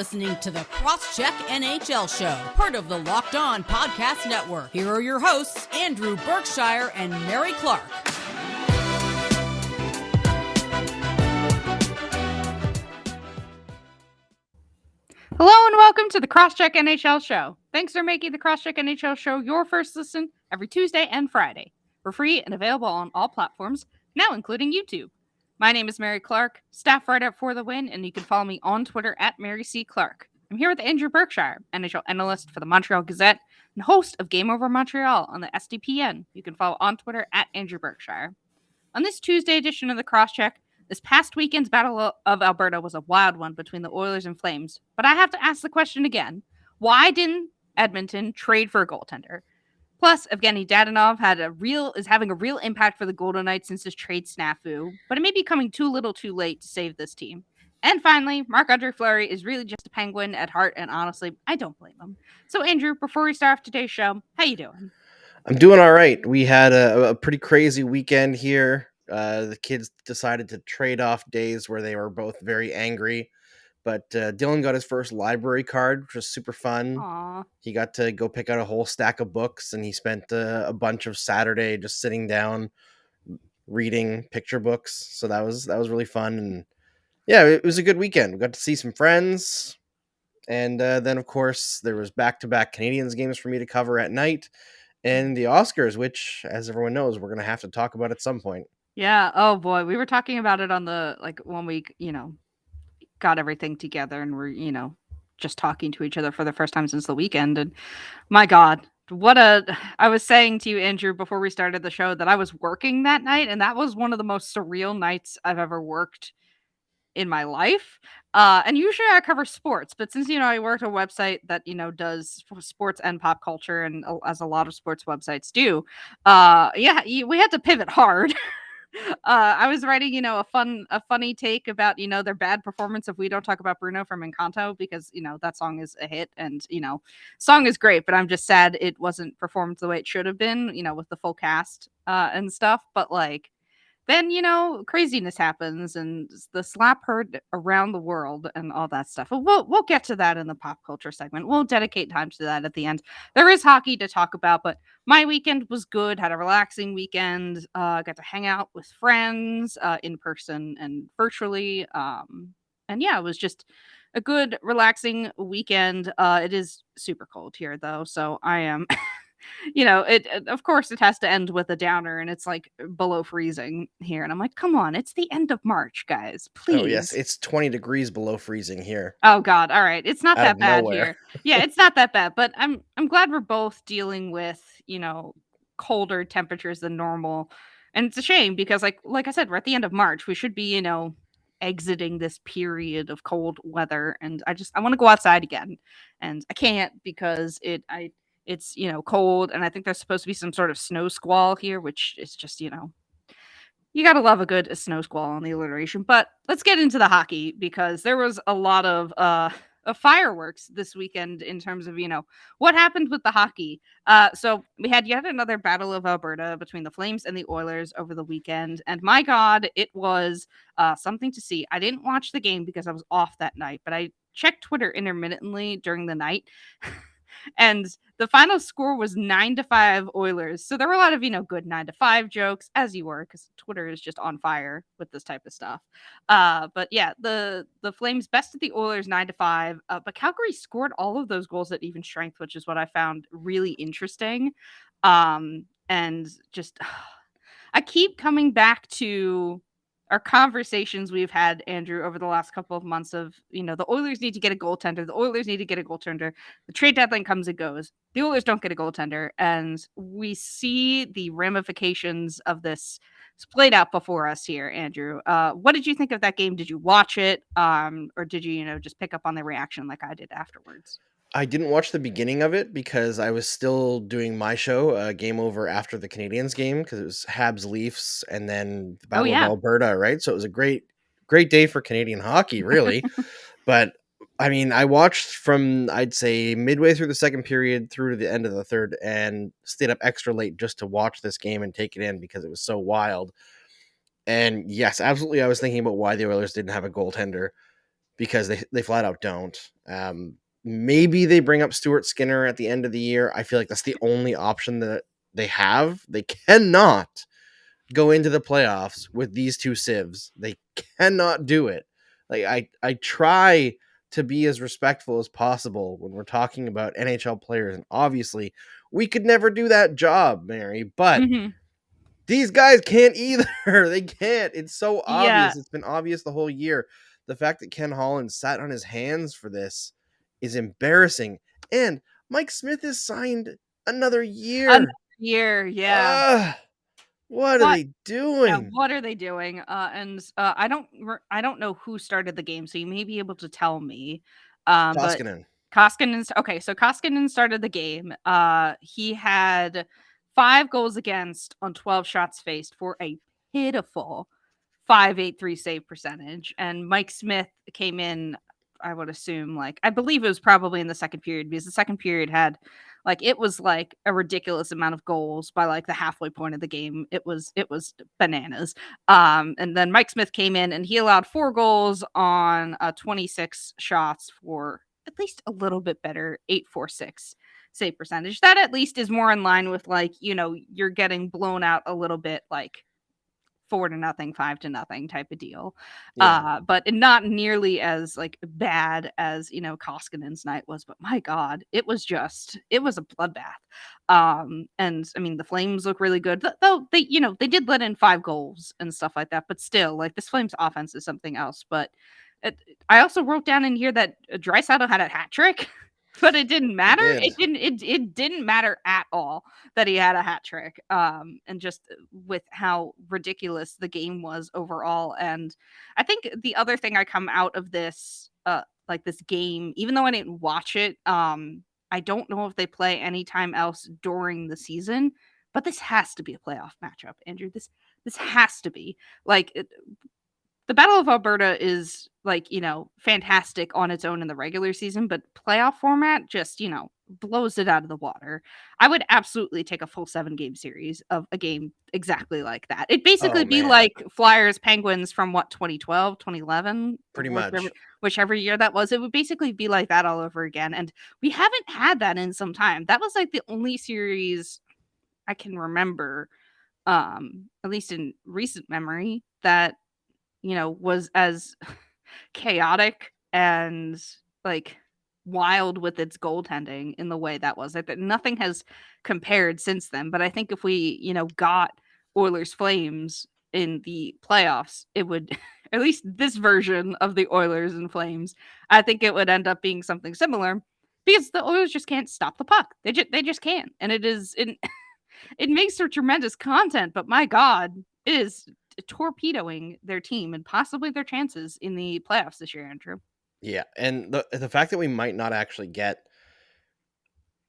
listening to the Crosscheck NHL Show, part of the Locked On Podcast Network. Here are your hosts, Andrew Berkshire and Mary Clarke. Hello and welcome to the Crosscheck NHL Show. Thanks for making the Crosscheck NHL Show your first listen every Tuesday and Friday. We're free and available on all platforms, now including YouTube. My name is Mary Clarke, staff writer for The Win, and you can follow me on Twitter at Mary C. Clarke. I'm here with Andrew Berkshire, NHL analyst for the Montreal Gazette and host of Game Over Montreal on the SDPN. You can follow on Twitter at Andrew Berkshire. On this Tuesday edition of the Crosscheck, this past weekend's Battle of Alberta was a wild one between the Oilers and Flames. But I have to ask the question again. Why didn't Edmonton trade for a goaltender? Plus, Evgenii Dadonov is having a real impact for the Golden Knights since his trade snafu, but it may be coming too little too late to save this team. And finally, Marc-Andre Fleury is really just a Penguin at heart, and honestly, I don't blame him. So, Andrew, before we start off today's show, how you doing? I'm doing all right. We had a pretty crazy weekend here. The kids decided to trade off days where they were both very angry. But Dylan got his first library card, which was super fun. Aww. He got to go pick out a whole stack of books, and he spent a bunch of Saturday just sitting down reading picture books. So that was really fun. And yeah, it was a good weekend. We got to see some friends. And then, of course, there was back-to-back Canadiens games for me to cover at night. And the Oscars, which, as everyone knows, we're going to have to talk about at some point. Yeah. Oh, boy. We were talking about it on the, one week, got everything together and we're, just talking to each other for the first time since the weekend. And my God, I was saying to you, Andrew, before we started the show that I was working that night. And that was one of the most surreal nights I've ever worked in my life. And usually I cover sports, but since, I work at a website that, does sports and pop culture, and as a lot of sports websites do, we had to pivot hard. I was writing, a funny take about, their bad performance if we don't talk about Bruno from Encanto, because, that song is a hit and, song is great, but I'm just sad it wasn't performed the way it should have been, with the full cast and stuff. But then, craziness happens and the slap heard around the world and all that stuff. We'll get to that in the pop culture segment. We'll dedicate time to that at the end. There is hockey to talk about, but my weekend was good. Had a relaxing weekend. Got to hang out with friends in person and virtually. And yeah, it was just a good, relaxing weekend. It is super cold here, though, so I am... of course it has to end with a downer, and it's below freezing here. And I'm like, come on, it's the end of March, guys, please. Oh, yes, it's 20 degrees below freezing here. Oh, God. All right. It's not that bad nowhere. Here. Yeah, it's not that bad, but I'm glad we're both dealing with, colder temperatures than normal. And it's a shame because like I said, we're at the end of March. We should be, exiting this period of cold weather. And I want to go outside again. And I can't because it's, cold, and I think there's supposed to be some sort of snow squall here, which is just, you got to love a good snow squall on the alliteration. But let's get into the hockey, because there was a lot of fireworks this weekend in terms of, what happened with the hockey. So we had yet another Battle of Alberta between the Flames and the Oilers over the weekend. And my God, it was something to see. I didn't watch the game because I was off that night, but I checked Twitter intermittently during the night. And the final score was 9-5 Oilers. So there were a lot of, good 9-5 jokes, as you were, because Twitter is just on fire with this type of stuff. But yeah, the Flames bested the Oilers 9-5. But Calgary scored all of those goals at even strength, which is what I found really interesting. And just, I keep coming back to our conversations we've had, Andrew, over the last couple of months of, the Oilers need to get a goaltender. The Oilers need to get a goaltender. The trade deadline comes and goes. The Oilers don't get a goaltender. And we see the ramifications of this played out before us here, Andrew. What did you think of that game? Did you watch it? Or did you, just pick up on the reaction like I did afterwards? I didn't watch the beginning of it because I was still doing my show, Game Over, after the Canadiens game, because it was Habs Leafs and then the Battle of Alberta, right? So it was a great day for Canadian hockey, really. But I mean, I watched from, I'd say, midway through the second period through to the end of the third, and stayed up extra late just to watch this game and take it in because it was so wild. And yes, absolutely, I was thinking about why the Oilers didn't have a goaltender, because they flat out don't. Maybe they bring up Stuart Skinner at the end of the year. I feel like that's the only option that they have. They cannot go into the playoffs with these two civs. They cannot do it. Like I try to be as respectful as possible when we're talking about NHL players, and obviously we could never do that job, Mary, but these guys can't either. They can't. It's so obvious. It's been obvious the whole year. The fact that Ken Holland sat on his hands for this is embarrassing. And Mike Smith is signed another year. Another year, yeah. What are they doing? Yeah, what are they doing? I don't know who started the game, so you may be able to tell me. Koskinen. Okay, so Koskinen started the game. He had 5 goals against on 12 shots faced for a pitiful .583 save percentage. And Mike Smith came in, I would assume, I believe it was probably in the second period, because the second period had it was a ridiculous amount of goals by the halfway point of the game. It was bananas. And then Mike Smith came in and he allowed 4 goals on 26 shots for at least a little bit better .846 save percentage. That at least is more in line with you're getting blown out a little bit 4-0, 5-0 type of deal. Yeah. But not nearly as bad as Koskinen's night was. But my God, it was a bloodbath. And I mean the Flames look really good, though they did let in 5 goals and stuff like that. But still, this Flames offense is something else. But I also wrote down in here that Draisaitl had a hat trick. But it didn't matter. It didn't matter at all that he had a hat trick. And just with how ridiculous the game was overall. And I think the other thing I come out of this, this game, even though I didn't watch it, I don't know if they play anytime else during the season, but this has to be a playoff matchup, Andrew. This has to be the Battle of Alberta is fantastic on its own in the regular season, but playoff format just, blows it out of the water. I would absolutely take a full 7-game series of a game exactly like that. It'd basically be like Flyers Penguins from 2012, 2011, pretty much whichever year that was. It would basically be like that all over again. And we haven't had that in some time. That was the only series I can remember, at least in recent memory, that was as chaotic and wild with its goaltending in the way that was. That nothing has compared since then. But I think if we, got Oilers Flames in the playoffs, it would at least this version of the Oilers and Flames, I think it would end up being something similar, because the Oilers just can't stop the puck. They just can't. And it makes for tremendous content, but my God, it is torpedoing their team and possibly their chances in the playoffs this year, Andrew. Yeah, and the fact that we might not actually get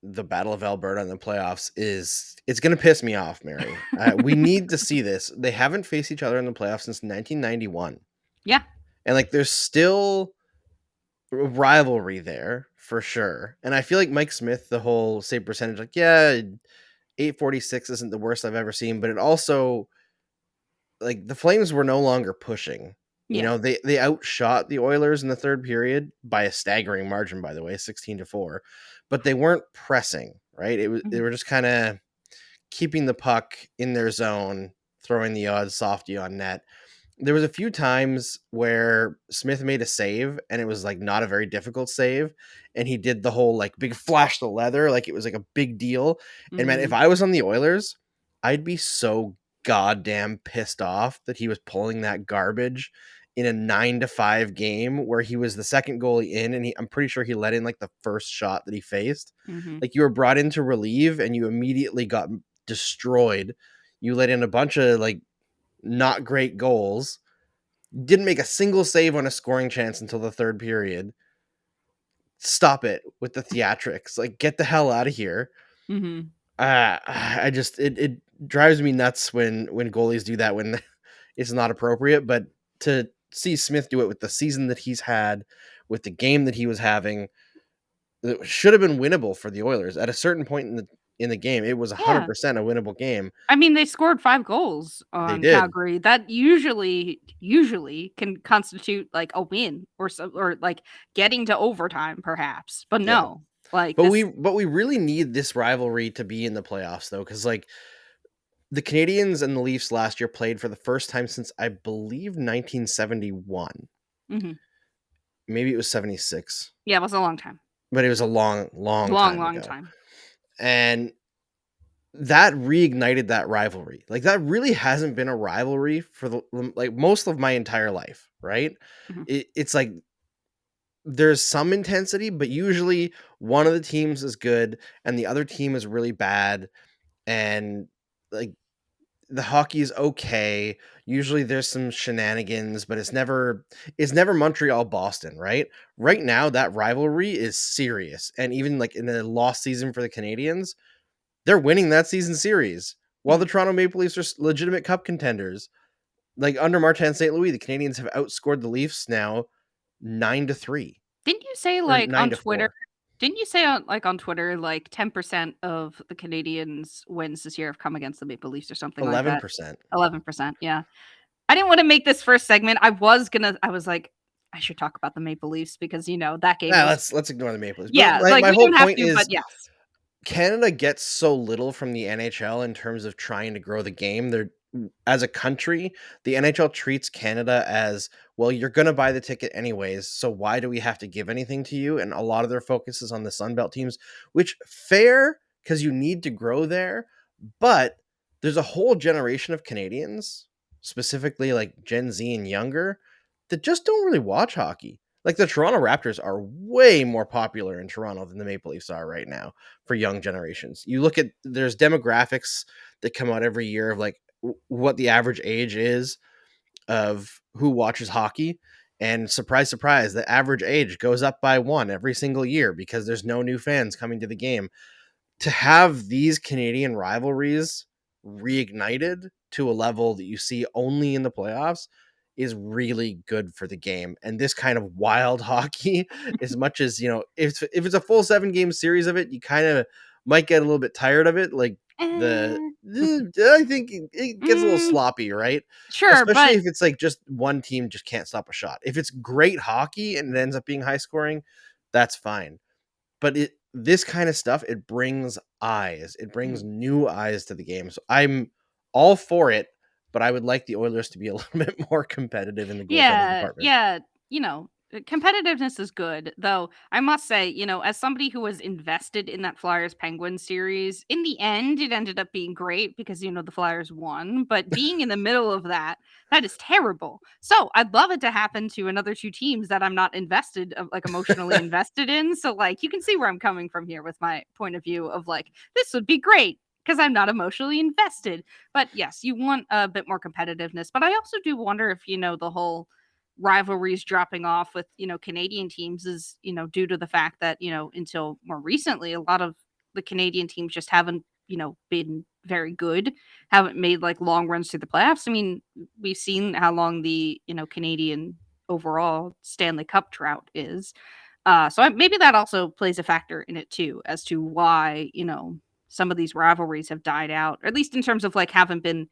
the Battle of Alberta in the playoffs it's going to piss me off, Mary. We need to see this. They haven't faced each other in the playoffs since 1991. Yeah. And there's still rivalry there for sure. And I feel like Mike Smith, the whole save percentage, 846 isn't the worst I've ever seen, but it also the Flames were no longer pushing. Yeah. They outshot the Oilers in the third period by a staggering margin, by the way, 16-4, but they weren't pressing, right? They were just kind of keeping the puck in their zone, throwing the odd softie on net. There was a few times where Smith made a save and it was not a very difficult save, and he did the whole big flash the leather, it was a big deal. And man, if I was on the Oilers, I'd be so goddamn pissed off that he was pulling that garbage in a 9-5 game where he was the second goalie in, and I'm pretty sure he let in the first shot that he faced. You were brought in to relieve and you immediately got destroyed. You let in a bunch of not great goals, didn't make a single save on a scoring chance until the third period. Stop it with the theatrics. Get the hell out of here. I just it drives me nuts when goalies do that when it's not appropriate. But to see Smith do it with the season that he's had, with the game that he was having, it should have been winnable for the Oilers at a certain point in the game. It was 100% a winnable game. I mean, they scored 5 goals on Calgary. That usually can constitute like a win or like getting to overtime perhaps. But no. Like but we really need this rivalry to be in the playoffs though, because like the Canadiens and the Leafs last year played for the first time since I believe 1971. Mm-hmm. Maybe it was 76. Yeah, it was a long time. But it was a long time. And that reignited that rivalry. Like that really hasn't been a rivalry for the like most of my entire life, right? Mm-hmm. It's like there's some intensity, but usually one of the teams is good and the other team is really bad, and like the hockey is okay. Usually there's some shenanigans, but it's never Montreal Boston, right? Right now that rivalry is serious, and even like in the lost season for the Canadiens, they're winning that season series while the Toronto Maple Leafs are legitimate cup contenders. Like under Martin St. Louis, the Canadiens have outscored the Leafs now 9-3. Didn't you say like on Twitter? Didn't you say on Twitter like 10% of the Canadiens wins this year have come against the Maple Leafs or something 11%. like that? 11%. Yeah. I didn't want to make this first segment. I was like, I should talk about the Maple Leafs because that game. Yeah, let's ignore the Maple Leafs. Yeah, but my whole point is, but yes. Canada gets so little from the NHL in terms of trying to grow the game. They're as a country, the NHL treats Canada as, well, you're going to buy the ticket anyways, so why do we have to give anything to you? And a lot of their focus is on the Sunbelt teams, which fair, because you need to grow there. But there's a whole generation of Canadians, specifically like Gen Z and younger, that just don't really watch hockey. Like the Toronto Raptors are way more popular in Toronto than the Maple Leafs are right now for young generations. You look at, there's demographics that come out every year of like what the average age is of who watches hockey. And surprise, surprise, the average age goes up by 1 every single year because there's no new fans coming to the game. To have these Canadian rivalries reignited to a level that you see only in the playoffs is really good for the game. And this kind of wild hockey, as much as, if it's a full 7-game series of it, you kind of might get a little bit tired of it. Like I think it gets a little sloppy, right? Sure, especially if it's like just one team just can't stop a shot. If it's great hockey and it ends up being high scoring, that's fine. But this kind of stuff, it brings eyes. It brings new eyes to the game. So I'm all for it, but I would like the Oilers to be a little bit more competitive in the goaltending department. Yeah, competitiveness is good, though I must say, as somebody who was invested in that Flyers-Penguins series, in the end, it ended up being great because, the Flyers won, but being in the middle of that is terrible. So I'd love it to happen to another 2 teams that I'm not emotionally invested in. So, you can see where I'm coming from here with my point of view of, this would be great because I'm not emotionally invested. But yes, you want a bit more competitiveness. But I also do wonder if, the whole rivalries dropping off with Canadian teams is due to the fact that until more recently a lot of the Canadian teams just haven't been very good, haven't made long runs through the playoffs. I mean, we've seen how long the Canadian overall Stanley Cup drought is, so maybe that also plays a factor in it too as to why some of these rivalries have died out, or at least in terms of haven't been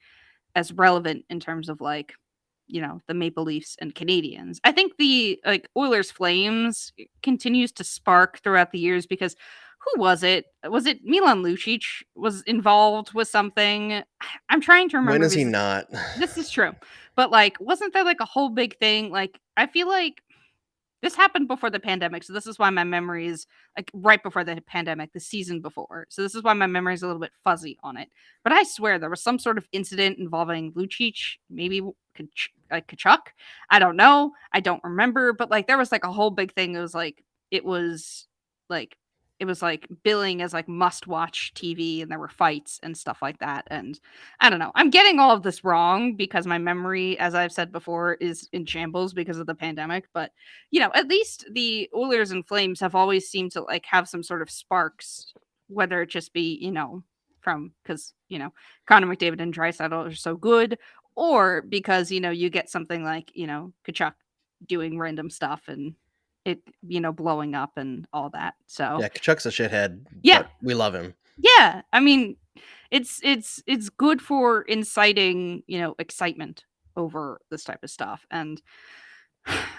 as relevant in terms of the Maple Leafs and Canadians. I think the Oilers Flames continues to spark throughout the years because who was it? Was it Milan Lucic was involved with something? I'm trying to remember. When is he not? This is true. But wasn't there a whole big thing? I feel like this happened before the pandemic, so this is why my memory is right before the pandemic, the season before. So this is why my memory is a little bit fuzzy on it. But I swear there was some sort of incident involving Lucic, maybe Kachuk. I don't know. I don't remember. But there was a whole big thing. It was billing as must watch TV, and there were fights and stuff like that. And I don't know. I'm getting all of this wrong because my memory, as I've said before, is in shambles because of the pandemic. But at least the Oilers and Flames have always seemed to have some sort of sparks, whether it just be from because Connor McDavid and Draisaitl are so good, or because you get something like Kachuk doing random stuff and it blowing up and all that. So yeah, Kachuk's a shithead. Yeah, but we love him. Yeah, I mean, it's good for inciting, excitement over this type of stuff. And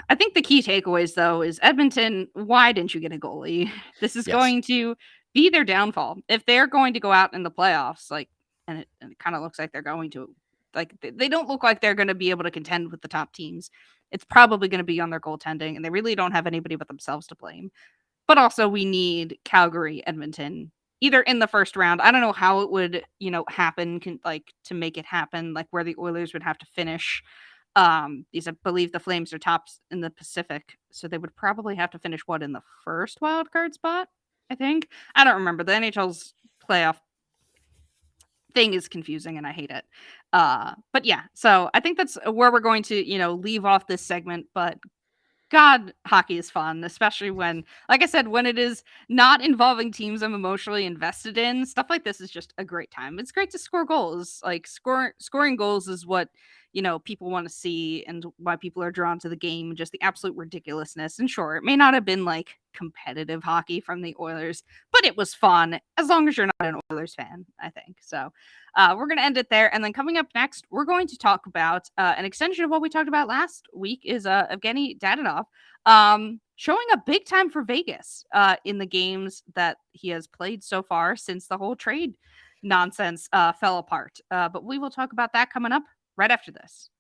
I think the key takeaways, though, is Edmonton, why didn't you get a goalie? This is Yes. going to be their downfall. If they're going to go out in the playoffs, like, and it kind of looks like they're going to, like, they don't look like they're going to be able to contend with the top teams. It's probably going to be on their goaltending, and they really don't have anybody but themselves to blame. But also, we need Calgary, Edmonton, either in the first round. I don't know how it would, happen, to make it happen, like where the Oilers would have to finish. Because I believe the Flames are tops in the Pacific, so they would probably have to finish in the first wild card spot, I think. I don't remember. The NHL's playoff thing is confusing and I hate it. But yeah, so I think that's where we're going to, leave off this segment. But God, hockey is fun, especially when, like I said, when it is not involving teams I'm emotionally invested in. Stuff like this is just a great time. It's great to score goals. Like scoring goals is what, people want to see and why people are drawn to the game, just the absolute ridiculousness. And sure, it may not have been like competitive hockey from the Oilers, but it was fun as long as you're not an Oilers fan, I think. So we're going to end it there. And then coming up next, we're going to talk about an extension of what we talked about last week is Evgenii Dadonov showing up big time for Vegas in the games that he has played so far since the whole trade nonsense fell apart. But we will talk about that coming up right after this.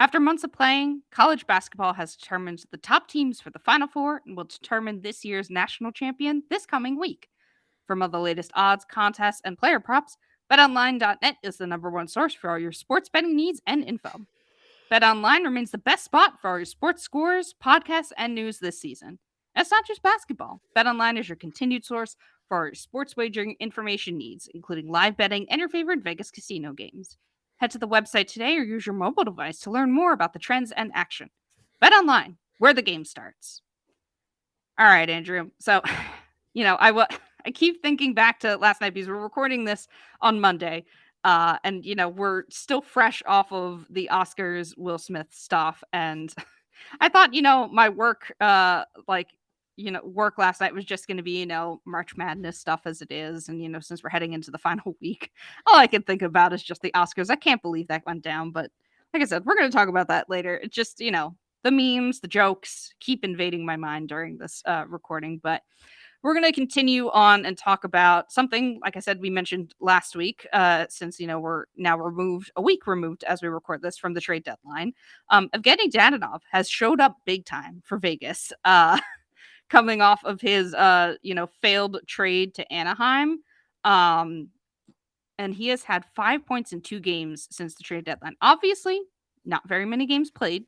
After months of playing, college basketball has determined the top teams for the Final Four and will determine this year's national champion this coming week. From all the latest odds, contests, and player props, BetOnline.net is the number one source for all your sports betting needs and info. BetOnline remains the best spot for all your sports scores, podcasts, and news this season. And it's not just basketball. BetOnline is your continued source for all your sports wagering information needs, including live betting and your favorite Vegas casino games. Head to the website today or use your mobile device to learn more about the trends and action. BetOnline, where the game starts. All right, Andrew. So, I keep thinking back to last night because we're recording this on Monday. And we're still fresh off of the Oscars Will Smith stuff. And I thought, my work work last night was just going to be, March Madness stuff as it is. And, since we're heading into the final week, all I can think about is just the Oscars. I can't believe that went down. But like I said, we're going to talk about that later. It's just, the memes, the jokes keep invading my mind during this recording. But we're going to continue on and talk about something, like I said, we mentioned last week, since, we're now a week removed as we record this from the trade deadline. Evgenii Dadonov has showed up big time for Vegas, coming off of his, failed trade to Anaheim. And he has had 5 points in 2 games since the trade deadline. Obviously, not very many games played,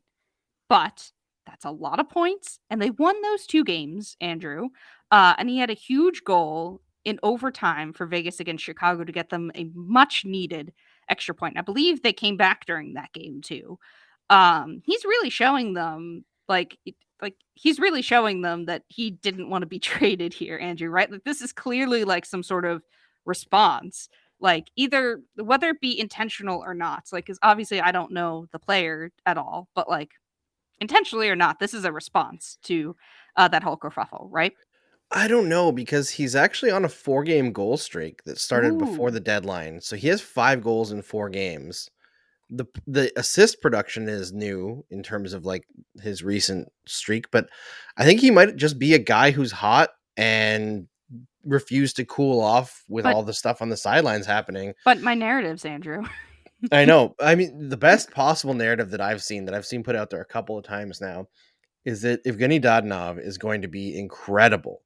but that's a lot of points. And they won those 2 games, Andrew. And he had a huge goal in overtime for Vegas against Chicago to get them a much needed extra point. I believe they came back during that game too. He's really showing them he's really showing them that he didn't want to be traded here, Andrew, right? Like this is clearly like some sort of response. Like either whether it be intentional or not, like because obviously I don't know the player at all, but like intentionally or not, this is a response to that whole kerfuffle, right? I don't know because he's actually on a 4-game goal streak that started before Ooh. the deadline. So he has 5 goals in 4 games. The assist production is new in terms of like his recent streak, but I think he might just be a guy who's hot and refused to cool off with But all the stuff on the sidelines happening. but my narratives, Andrew. I know. I mean, the best possible narrative that I've seen put out there a couple of times now is that Evgeny Dadonov is going to be incredible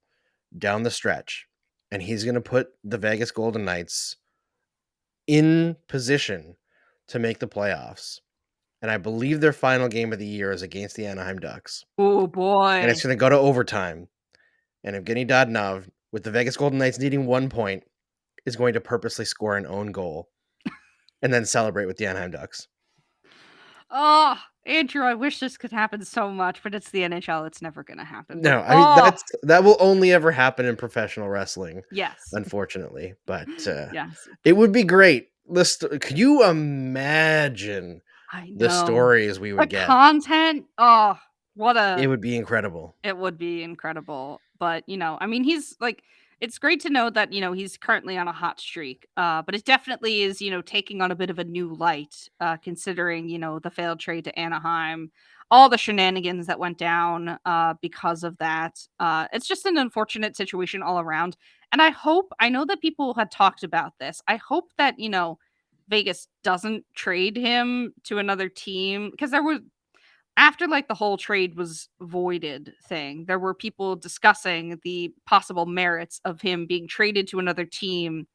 down the stretch, and he's going to put the Vegas Golden Knights in position to make the playoffs. And I believe their final game of the year is against the Anaheim Ducks. Oh And boy. it's going to go to overtime. And Evgeny Dadonov, with the Vegas Golden Knights needing 1 point, is going to purposely score an own goal and then celebrate with the Anaheim Ducks. Oh, Andrew, I wish this could happen so much, but it's the NHL. It's never going to happen. No, But I mean that will only ever happen in professional wrestling, yes, unfortunately. But yes, it would be great. Could you imagine I the know stories we the would get? content. Oh, It would be incredible. it would be incredible. But I mean, he's like, it's great to know that, he's currently on a hot streak. But it definitely is, taking on a bit of a new light, considering, the failed trade to Anaheim, all the shenanigans that went down because of that. It's just an unfortunate situation all around. And I know that people had talked about this. I hope that, Vegas doesn't trade him to another team, because there was, after like the whole trade was voided thing, there were people discussing the possible merits of him being traded to another team,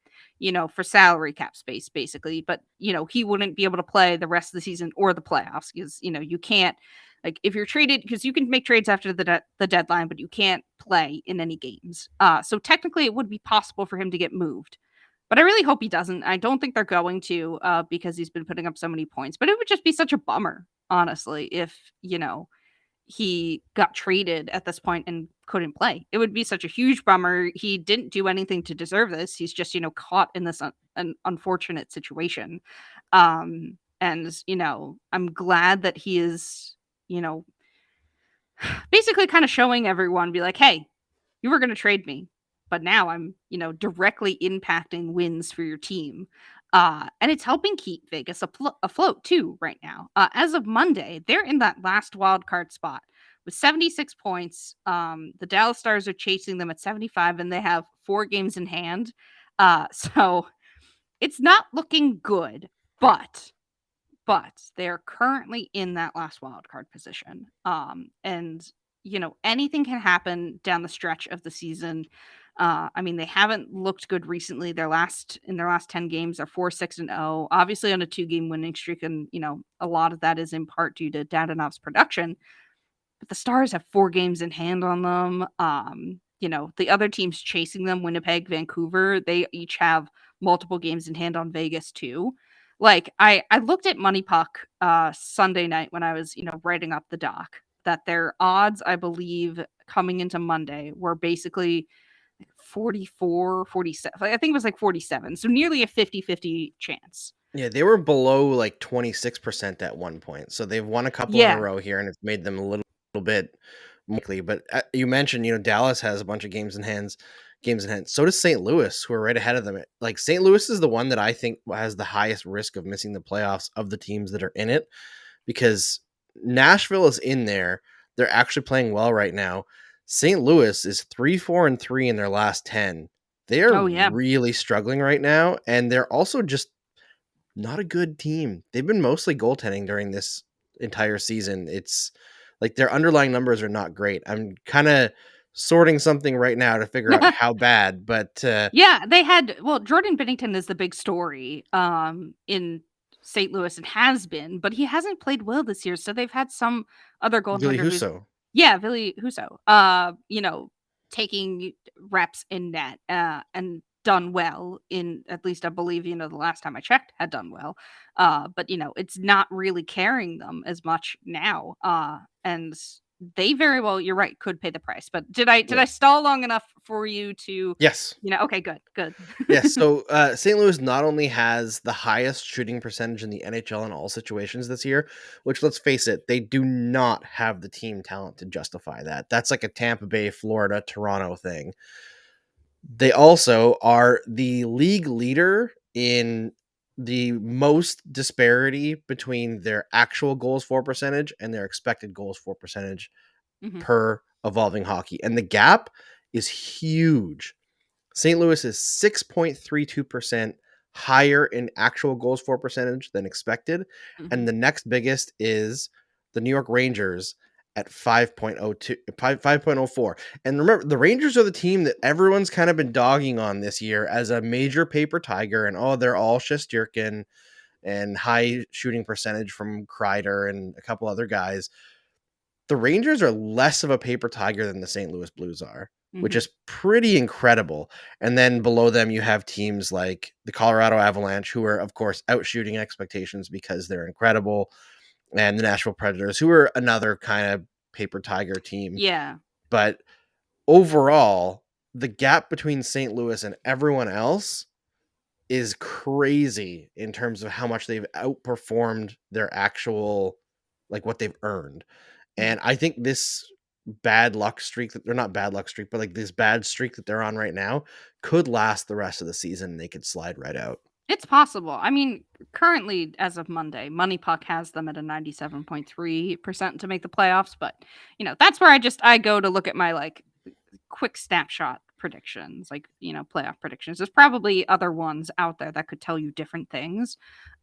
for salary cap space, basically. But, he wouldn't be able to play the rest of the season or the playoffs, because, you can't, like, if you're traded, because you can make trades after the deadline, but you can't play in any games. So technically, it would be possible for him to get moved. But I really hope he doesn't. I don't think they're going to, because he's been putting up so many points. But it would just be such a bummer, honestly, if, he got traded at this point and couldn't play. It would be such a huge bummer. He didn't do anything to deserve this. He's just, caught in this an unfortunate situation. And, I'm glad that he is, you know, basically kind of showing everyone, be like, hey, you were going to trade me, but now I'm, directly impacting wins for your team. And it's helping keep Vegas afloat too right now. As of Monday, they're in that last wild card spot with 76 points. The Dallas Stars are chasing them at 75, and they have 4 games in hand. So it's not looking good, but they're currently in that last wild card position. And anything can happen down the stretch of the season. I mean, they haven't looked good recently. In their last 10 games, they're 4-6-0, obviously on a 2-game winning streak, and a lot of that is in part due to Dadonov's production. But the Stars have 4 games in hand on them. The other teams chasing them, Winnipeg, Vancouver, they each have multiple games in hand on Vegas too. Like, I looked at Money Puck Sunday night when I was, writing up the doc, that their odds, I believe, coming into Monday were basically 44, 47. I think it was like 47. So nearly a 50-50 chance. Yeah, they were below like 26% at one point. So they've won a couple in a row here, and it's made them a little bit likely. But you mentioned, Dallas has a bunch of games in hand. So does St. Louis, who are right ahead of them. Like, St. Louis is the one that I think has the highest risk of missing the playoffs of the teams that are in it, because Nashville is in there. They're actually playing well right now. St. Louis is 3-4-3 in their last 10. They are really struggling right now, and they're also just not a good team. They've been mostly goaltending during this entire season. It's like their underlying numbers are not great. I'm kind of sorting something right now to figure out how bad, but yeah, they had, well, Jordan Binnington is the big story in St. Louis, and has been, but he hasn't played well this year. So they've had some other Billy goaltender who's, Husso. yeah, Billy Husso, taking reps in net and done well, in, at least I believe, the last time I checked, had done well. But it's not really carrying them as much now. And they very well, you're right, could pay the price. But did I stall long enough for you to? Yes. Okay, good. Yes. So St. Louis not only has the highest shooting percentage in the NHL in all situations this year, which, let's face it, they do not have the team talent to justify that. That's like a Tampa Bay, Florida, Toronto thing. They also are the league leader in the most disparity between their actual goals for percentage and their expected goals for percentage per evolving hockey. And the gap is huge. St. Louis is 6.32% higher in actual goals for percentage than expected. And the next biggest is the New York Rangers at 5.04. And remember, the Rangers are the team that everyone's kind of been dogging on this year as a major paper tiger. And they're all Shesterkin and high shooting percentage from Kreider and a couple other guys. The Rangers are less of a paper tiger than the St. Louis Blues are, which is pretty incredible. And then below them, you have teams like the Colorado Avalanche, who are, of course, outshooting expectations because they're incredible, and the Nashville Predators, who are another kind of paper tiger team. Yeah. But overall, the gap between St. Louis and everyone else is crazy in terms of how much they've outperformed their actual, like, what they've earned. And I think this bad luck streak that they're not bad luck streak, but like this bad streak that they're on right now could last the rest of the season and they could slide right out. It's possible. I mean, currently, as of Monday, Money Puck has them at a 97.3% to make the playoffs. But, that's where I go to look at my like quick snapshot predictions, like, playoff predictions. There's probably other ones out there that could tell you different things.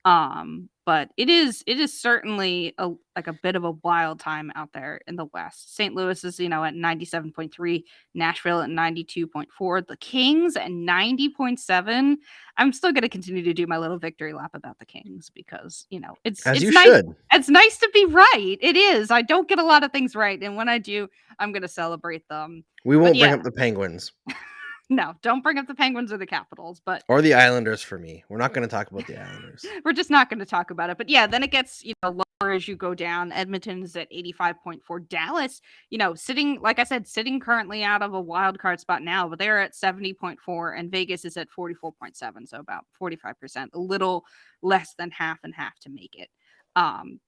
But it is certainly a bit of a wild time out there in the West. St. Louis is, at 97.3, Nashville at 92.4, the Kings at 90.7. I'm still going to continue to do my little victory lap about the Kings because, it's As you nice. should. It's nice to be right. It is. I don't get a lot of things right, and when I do, I'm going to celebrate them. We won't bring up the Penguins. No, don't bring up the Penguins or the Capitals, or the Islanders for me. We're not going to talk about the Islanders. We're just not going to talk about it. But yeah, then it gets, lower as you go down. Edmonton's at 85.4. Dallas, sitting, like I said, sitting currently out of a wild card spot now, but they're at 70.4 and Vegas is at 44.7. So about 45%, a little less than half and half to make it.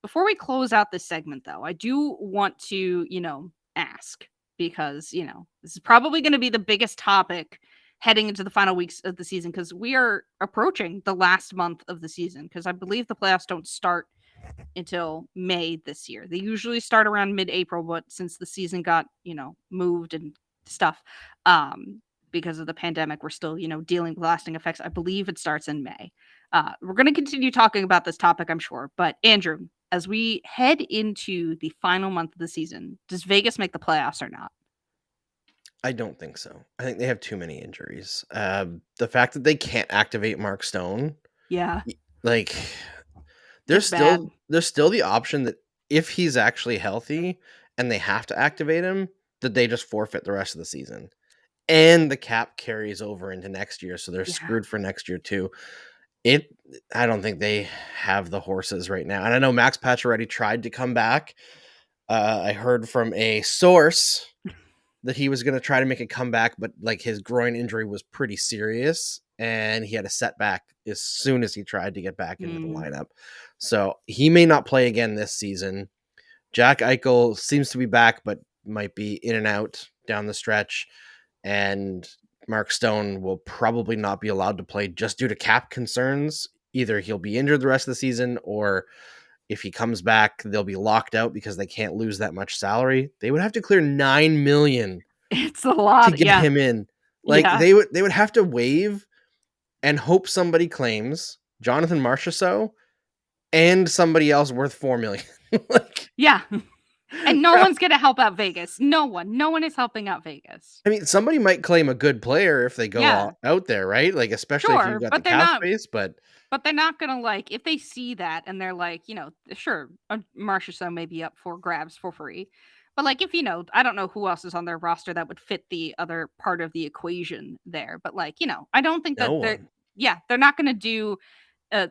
Before we close out this segment though, I do want to, ask, because, this is probably going to be the biggest topic heading into the final weeks of the season because we are approaching the last month of the season because I believe the playoffs don't start until May this year. They usually start around mid-April, but since the season got, moved and stuff because of the pandemic, we're still, dealing with lasting effects. I believe it starts in May. We're going to continue talking about this topic, I'm sure. But Andrew, as we head into the final month of the season, does Vegas make the playoffs or not? I don't think so. I think they have too many injuries. The fact that they can't activate Mark Stone. Yeah. Like there's still the option that if he's actually healthy and they have to activate him, that they just forfeit the rest of the season. And the cap carries over into next year, so they're screwed for next year too. I don't think they have the horses right now. And I know Max Pacioretty tried to come back. I heard from a source that he was going to try to make a comeback, but like his groin injury was pretty serious and he had a setback as soon as he tried to get back into the lineup. So he may not play again this season. Jack Eichel seems to be back, but might be in and out down the stretch. And Mark Stone will probably not be allowed to play just due to cap concerns. Either he'll be injured the rest of the season, or if he comes back, they'll be locked out because they can't lose that much salary. They would have to clear $9 million. It's a lot to get him in. Like they would have to waive and hope somebody claims Jonathan Marchessault and somebody else worth $4 million. And no one's going to help out Vegas. No one is helping out Vegas. I mean, somebody might claim a good player if they go out there, right? Like, especially if you've got the cap space, but they're not going to, if they see that and they're like, sure, Marchessault may be up for grabs for free. But if, I don't know who else is on their roster that would fit the other part of the equation there. But I don't think that they're not going to do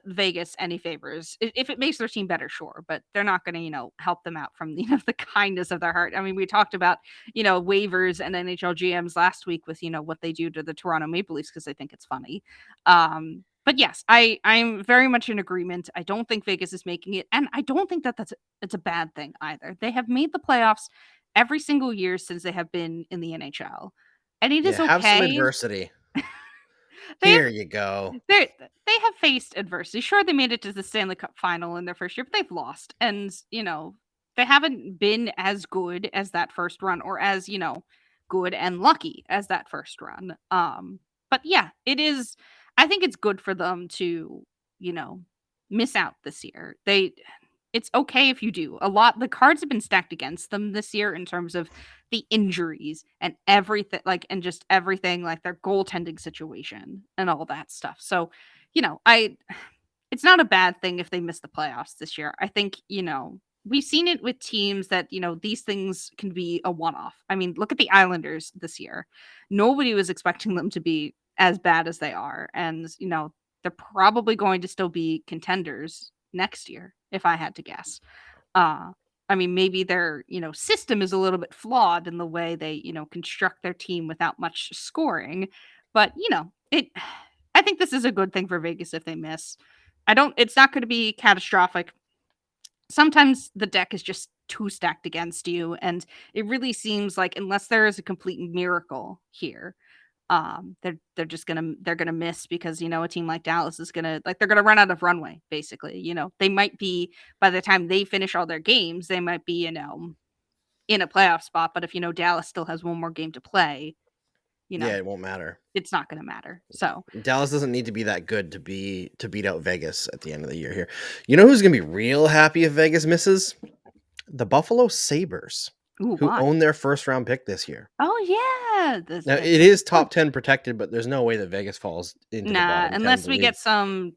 Vegas any favors. If it makes their team better, sure, but they're not going to, help them out from the kindness of their heart. I mean, we talked about, waivers and NHL GMs last week with, what they do to the Toronto Maple Leafs because they think it's funny. But yes, I'm very much in agreement. I don't think Vegas is making it, and I don't think that it's a bad thing either. They have made the playoffs every single year since they have been in the NHL, and it is okay. Have some adversity. Here you go. They have faced adversity. Sure, they made it to the Stanley Cup final in their first year, but they've lost, and they haven't been as good as that first run, or as good and lucky as that first run. But yeah, it is. I think it's good for them to, miss out this year. It's okay if you do. The cards have been stacked against them this year in terms of the injuries and everything, and just everything, their goaltending situation and all that stuff. So, it's not a bad thing if they miss the playoffs this year. I think, we've seen it with teams that, these things can be a one-off. I mean, look at the Islanders this year. Nobody was expecting them to be as bad as they are. And, they're probably going to still be contenders next year, if I had to guess. I mean, maybe their, system is a little bit flawed in the way they, construct their team without much scoring. But, I think this is a good thing for Vegas if they miss. It's not going to be catastrophic. Sometimes the deck is just too stacked against you. And it really seems like unless there is a complete miracle here, they're just they're gonna miss because a team like Dallas is they're gonna run out of runway, basically. They might be, by the time they finish all their games, they might be, in a playoff spot. But if Dallas still has one more game to play, yeah, it won't matter. It's not gonna matter. So Dallas doesn't need to be that good to beat out Vegas at the end of the year here. You know who's gonna be real happy if Vegas misses? The Buffalo Sabres. Ooh, who why? own their first round pick this year. Oh yeah. Now it is top 10 protected, but there's no way that Vegas falls into the bottom 10 unless of the we league. get some,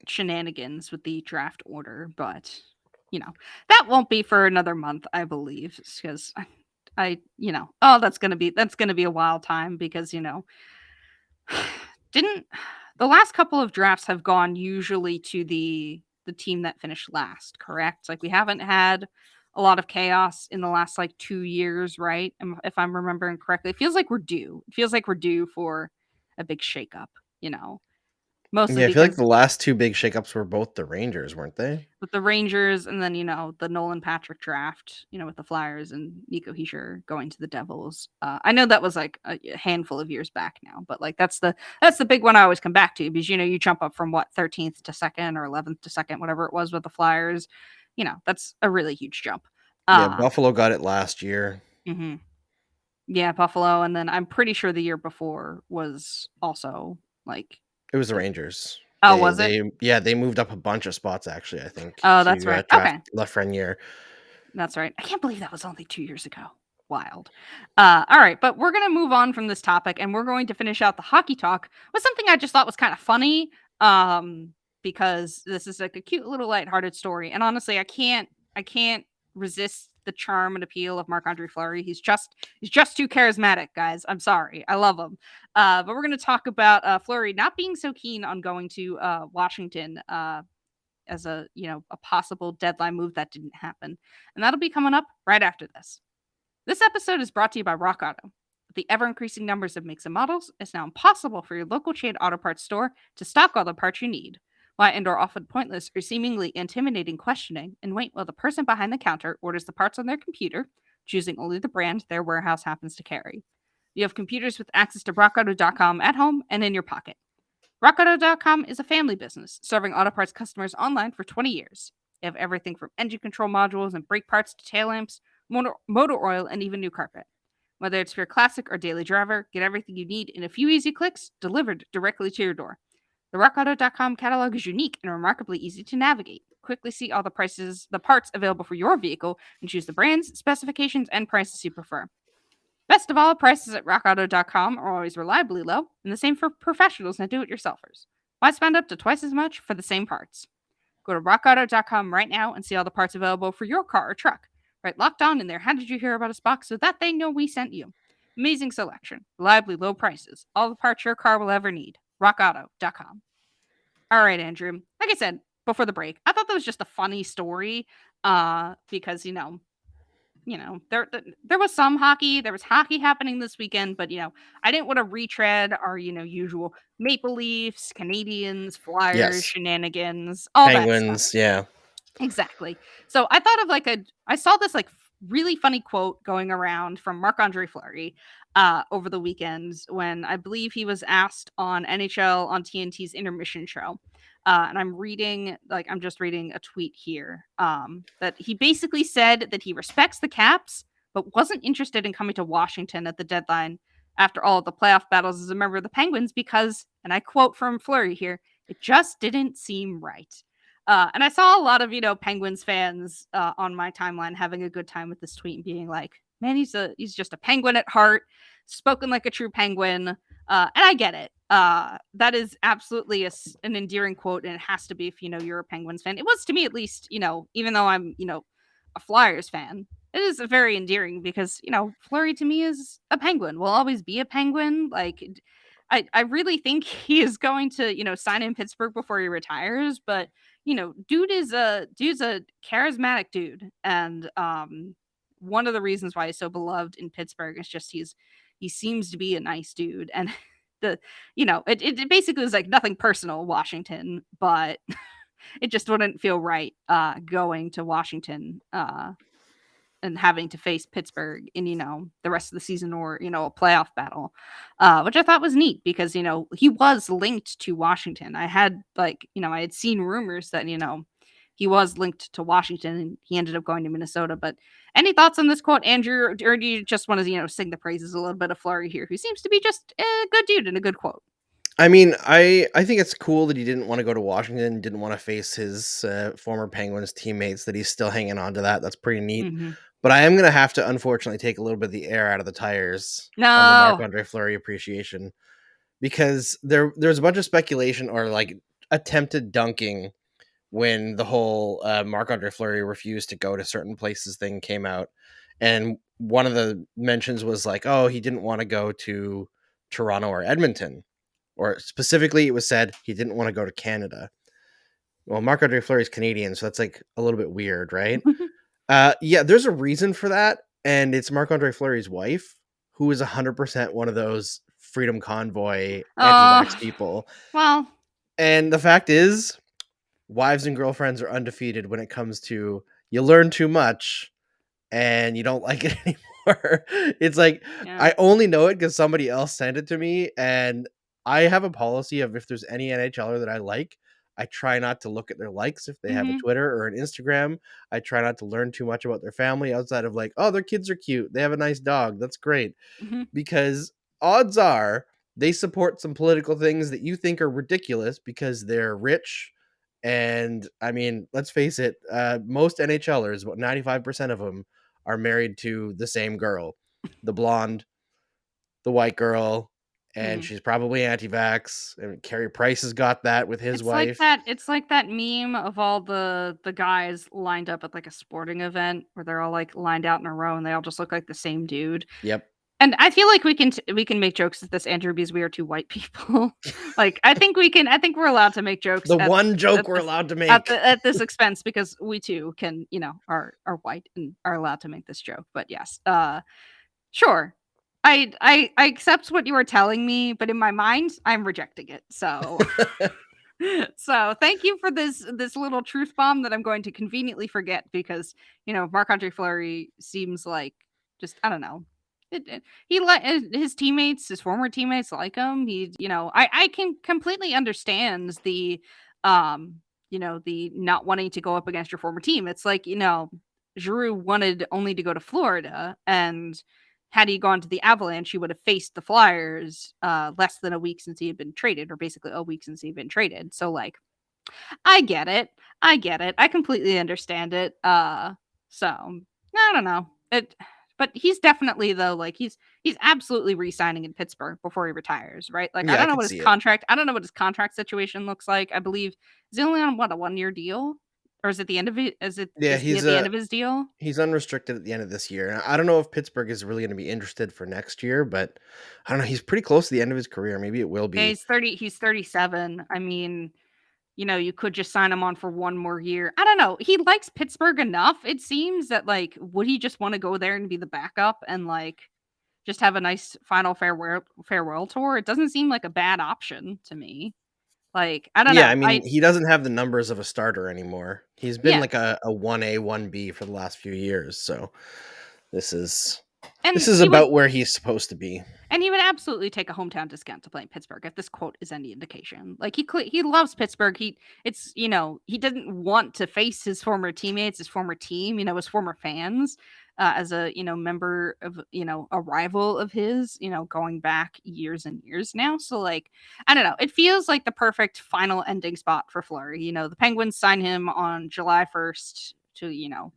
shenanigans with the draft order, but that won't be for another month, I believe, because that's gonna be a wild time because didn't the last couple of drafts have gone usually to the team that finished last, correct? Like we haven't had a lot of chaos in the last 2 years, right? If I'm remembering correctly, it feels like we're due. It feels like we're due for a big shakeup, mostly Yeah, I feel like because the last two big shakeups were both the Rangers, weren't they? with the Rangers and then, the Nolan Patrick draft, with the Flyers and Nico Hischier going to the Devils. I know that was a handful of years back now, but that's the big one I always come back to because, you jump up from 13th to second or 11th to second, whatever it was with the Flyers. That's a really huge jump. Yeah, Buffalo got it last year. Mm-hmm. Yeah, Buffalo. And then I'm pretty sure the year before was also it was the Rangers. Oh, was it? They moved up a bunch of spots, actually, I think. Oh, that's right. Okay. Lafreniere. That's right. I can't believe that was only 2 years ago. Wild. All right, but we're going to move on from this topic, and we're going to finish out the hockey talk with something I just thought was kind of funny, because this is a cute little lighthearted story. And honestly, I can't resist the charm and appeal of Marc-Andre Fleury. He's just too charismatic, guys. I'm sorry. I love him. But we're going to talk about Fleury not being so keen on going to Washington as a possible deadline move that didn't happen. And that'll be coming up right after this. This episode is brought to you by Rock Auto. With the ever-increasing numbers of makes and models, it's now impossible for your local chain auto parts store to stock all the parts you need. Why endure often pointless or seemingly intimidating questioning and wait while the person behind the counter orders the parts on their computer, choosing only the brand their warehouse happens to carry. You have computers with access to rockauto.com at home and in your pocket. RockAuto.com is a family business serving auto parts customers online for 20 years. They have everything from engine control modules and brake parts to tail lamps, motor oil, and even new carpet. Whether it's for your classic or daily driver, get everything you need in a few easy clicks delivered directly to your door. The RockAuto.com catalog is unique and remarkably easy to navigate. Quickly see all the parts available for your vehicle, and choose the brands, specifications, and prices you prefer. Best of all, prices at rockauto.com are always reliably low, and the same for professionals and do-it-yourselfers. Why spend up to twice as much for the same parts? Go to rockauto.com right now and see all the parts available for your car or truck. Right locked on in their How Did You Hear About Us box so that they know we sent you. Amazing selection, reliably low prices, all the parts your car will ever need. rockauto.com. All right, Andrew. Like I said before the break, I thought that was just a funny story because, there was some hockey. There was hockey happening this weekend, but I didn't want to retread our usual Maple Leafs, Canadians, Flyers, shenanigans, all Penguins, that stuff. yeah, exactly. So I thought of I saw this really funny quote going around from Marc-Andre Fleury over the weekend when I believe he was asked on NHL on TNT's intermission show. And I'm just reading a tweet here that he basically said that he respects the Caps, but wasn't interested in coming to Washington at the deadline after all of the playoff battles as a member of the Penguins because, and I quote from Fleury here, it just didn't seem right. And I saw a lot of, Penguins fans on my timeline having a good time with this tweet and being like, man, he's just a Penguin at heart, spoken like a true Penguin. And I get it. That is absolutely an endearing quote, and it has to be if you're a Penguins fan. It was to me, at least, even though I'm a Flyers fan, it is very endearing because Fleury to me is a Penguin, will always be a Penguin. I really think he is going to sign in Pittsburgh before he retires, but dude's a charismatic dude, and one of the reasons why he's so beloved in Pittsburgh is just he seems to be a nice dude, and it basically is like nothing personal, Washington, but it just wouldn't feel right going to Washington and having to face Pittsburgh in, the rest of the season or, a playoff battle, which I thought was neat because, he was linked to Washington. I had I had seen rumors that, he was linked to Washington and he ended up going to Minnesota. But any thoughts on this quote, Andrew, or do you just want to, sing the praises a little bit of Fleury here, who seems to be just a good dude and a good quote? I mean, I think it's cool that he didn't want to go to Washington, didn't want to face his former Penguins teammates, that he's still hanging on to that. That's pretty neat. Mm-hmm. But I am going to have to, unfortunately, take a little bit of the air out of the tires on the Marc-Andre Fleury appreciation, because there's a bunch of speculation or attempted dunking when the whole Marc-Andre Fleury refused to go to certain places thing came out. And one of the mentions was oh, he didn't want to go to Toronto or Edmonton. Or specifically, it was said he didn't want to go to Canada. Well, Marc-Andre Fleury is Canadian, so that's a little bit weird, right? Yeah, there's a reason for that, and it's Marc-Andre Fleury's wife, who is 100% one of those Freedom Convoy anti-vax people. Well, and the fact is, wives and girlfriends are undefeated when it comes to you learn too much and you don't like it anymore. It's I only know it because somebody else sent it to me, and I have a policy of if there's any NHLer that I like, I try not to look at their likes if they have a Twitter or an Instagram. I try not to learn too much about their family outside of oh, their kids are cute. They have a nice dog. That's great. Because odds are they support some political things that you think are ridiculous because they're rich. And I mean, let's face it, most NHLers, about 95% of them, are married to the same girl, the blonde, the white girl, and she's probably anti-vax. And Carey Price has got that with his wife. It's like that meme of all the guys lined up at a sporting event where they're all lined out in a row and they all just look like the same dude. Yep. And I feel like we can make jokes at this, Andrew, because we are two white people. I think we're allowed to make jokes. One joke we're allowed to make at this expense, because we too can, are white and are allowed to make this joke. But yes, sure. I accept what you are telling me, but in my mind, I'm rejecting it. So so thank you for this little truth bomb that I'm going to conveniently forget, because, Marc-Andre Fleury seems like just, I don't know. His teammates, his former teammates like him. I can completely understand the the not wanting to go up against your former team. It's Giroux wanted only to go to Florida, and had he gone to the Avalanche, he would have faced the Flyers less than a week since he had been traded, or basically a week since he had been traded. So I get it. I completely understand it. So I don't know. But he's definitely, though, he's absolutely re-signing in Pittsburgh before he retires, right? I don't know what his contract. I don't know what his contract situation looks like. I believe is he only on a 1-year deal, or is it the end of it? He's at the end of his deal. He's unrestricted at the end of this year. And I don't know if Pittsburgh is really going to be interested for next year, but I don't know. He's pretty close to the end of his career. Maybe it will be. Yeah, he's 30. He's 37. I mean, you could just sign him on for one more year. I don't know. He likes Pittsburgh enough, it seems, that would he just want to go there and be the backup and just have a nice final farewell tour? It doesn't seem like a bad option to me. I don't know. Yeah, I mean, he doesn't have the numbers of a starter anymore. He's been a 1A, 1B for the last few years. So this is about where he's supposed to be. And he would absolutely take a hometown discount to play in Pittsburgh, if this quote is any indication. He loves Pittsburgh. He didn't want to face his former teammates, his former team, his former fans, as a member of a rival of his, going back years and years now. So I don't know. It feels like the perfect final ending spot for Fleury. The Penguins sign him on July 1st to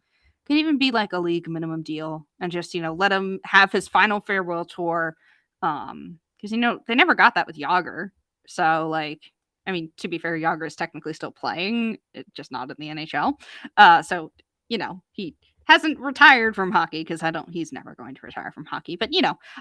could even be a league minimum deal, and just let him have his final farewell tour. Because they never got that with Jágr. So I mean, to be fair, Jágr is technically still playing, just not in the NHL. So he hasn't retired from hockey, because he's never going to retire from hockey. But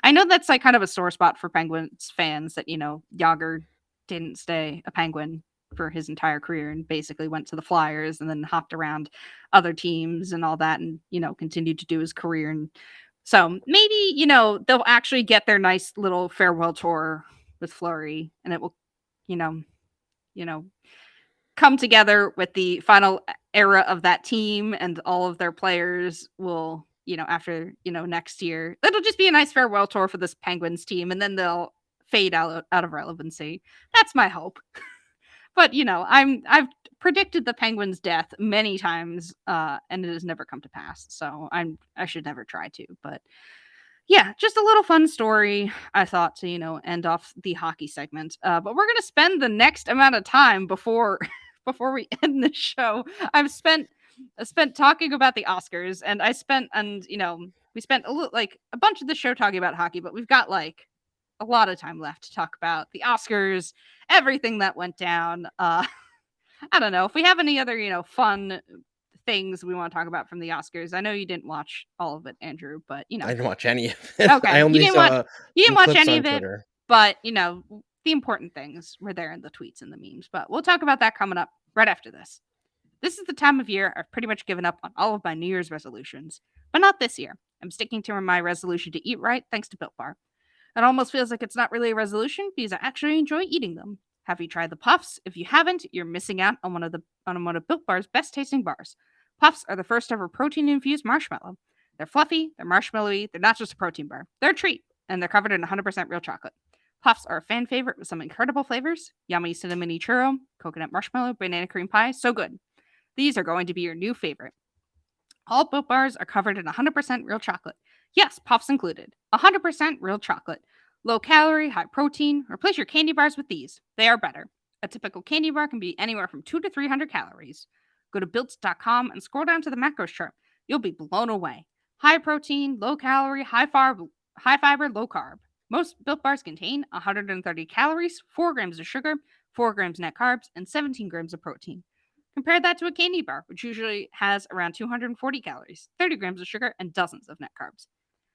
I know that's kind of a sore spot for Penguins fans, that Jágr didn't stay a Penguin for his entire career and basically went to the Flyers and then hopped around other teams and all that, and continued to do his career. And so maybe they'll actually get their nice little farewell tour with Fleury, and it will come together with the final era of that team, and all of their players will, after, next year, it'll just be a nice farewell tour for this Penguins team, and then they'll fade out of relevancy. That's my hope. But I've predicted the Penguins' death many times, and it has never come to pass. So I should never try to. But yeah, just a little fun story, I thought, to end off the hockey segment. But we're gonna spend the next amount of time before we end the show. I spent talking about the Oscars, and we spent a bunch of the show talking about hockey, but we've got a lot of time left to talk about the Oscars, everything that went down. I don't know if we have any other, fun things we want to talk about from the Oscars. I know you didn't watch all of it, Andrew, but I didn't watch any of it. Okay, I only saw you didn't watch any of it, Twitter. but the important things were there in the tweets and the memes. But we'll talk about that coming up right after this. This is the time of year I've pretty much given up on all of my New Year's resolutions, but not this year. I'm sticking to my resolution to eat right thanks to Built Bar. It almost feels like it's not really a resolution because I actually enjoy eating them. Have you tried the Puffs? If you haven't, you're missing out on one of Built Bar's best tasting bars. Puffs are the first ever protein infused marshmallow. They're fluffy, they're marshmallowy, they're not just a protein bar. They're a treat, and they're covered in 100% real chocolate. Puffs are a fan favorite with some incredible flavors: yummy cinnamon churro, coconut marshmallow, banana cream pie. So good. These are going to be your new favorite. All Built Bars are covered in 100% real chocolate. Yes, Puffs included. 100% real chocolate. Low calorie, high protein. Replace your candy bars with these. They are better. A typical candy bar can be anywhere from 200 to 300 calories. Go to built.com and scroll down to the macros chart. You'll be blown away. High protein, low calorie, high fiber, low carb. Most Built Bars contain 130 calories, 4 grams of sugar, 4 grams net carbs, and 17 grams of protein. Compare that to a candy bar, which usually has around 240 calories, 30 grams of sugar, and dozens of net carbs.